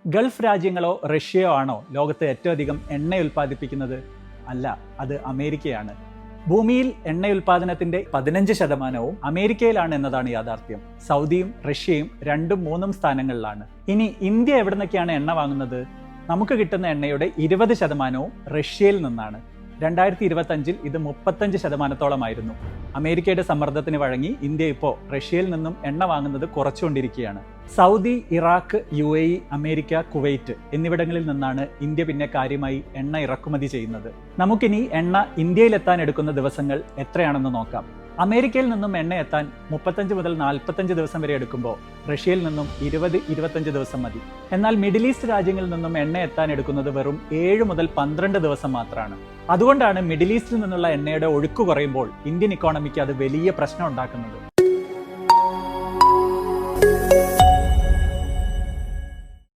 Gulf രാജ്യങ്ങളോ റഷ്യയോ ആണോ ലോകത്ത് ഏറ്റവും അധികം എണ്ണ ഉൽപ്പാദിപ്പിക്കുന്നത്? അല്ല, അത് അമേരിക്കയാണ്. ഭൂമിയിൽ എണ്ണ ഉൽപ്പാദനത്തിന്റെ 15% അമേരിക്കയിലാണ് എന്നതാണ് യാഥാർത്ഥ്യം. സൗദിയും റഷ്യയും 2ഉം 3ഉം സ്ഥാനങ്ങളിലാണ്. ഇനി ഇന്ത്യ എവിടെ നിന്നൊക്കെയാണ് എണ്ണ വാങ്ങുന്നത്? നമുക്ക് കിട്ടുന്ന എണ്ണയുടെ 20% റഷ്യയിൽ നിന്നാണ്. 2025 ഇത് 35%. അമേരിക്കയുടെ സമ്മർദ്ദത്തിന് വഴങ്ങി ഇന്ത്യ ഇപ്പോൾ റഷ്യയിൽ നിന്നും എണ്ണ വാങ്ങുന്നത് കുറച്ചുകൊണ്ടിരിക്കുകയാണ്. Saudi, Iraq, UAE, America, Kuwait എന്നിവിടങ്ങളിൽ നിന്നാണ് ഇന്ത്യ പിന്നെ കാര്യമായി എണ്ണ ഇറക്കുമതി ചെയ്യുന്നത്. നമുക്കിനി എണ്ണ ഇന്ത്യയിലെത്താൻ എടുക്കുന്ന ദിവസങ്ങൾ എത്രയാണെന്ന് നോക്കാം. അമേരിക്കയിൽ നിന്നും എണ്ണ എത്താൻ 35 മുതൽ 45 ദിവസം വരെ എടുക്കുമ്പോൾ റഷ്യയിൽ നിന്നും 20-25 ദിവസം മതി. എന്നാൽ മിഡിൽ ഈസ്റ്റ് രാജ്യങ്ങളിൽ നിന്നും എണ്ണ എത്താൻ എടുക്കുന്നത് വെറും 7 മുതൽ 12 ദിവസം മാത്രമാണ്. അതുകൊണ്ടാണ് മിഡിൽ ഈസ്റ്റിൽ നിന്നുള്ള എണ്ണയുടെ ഒഴുക്ക് കുറയുമ്പോൾ ഇന്ത്യൻ ഇക്കോണമിക്ക് അത് വലിയ പ്രശ്നം ഉണ്ടാക്കുന്നത്.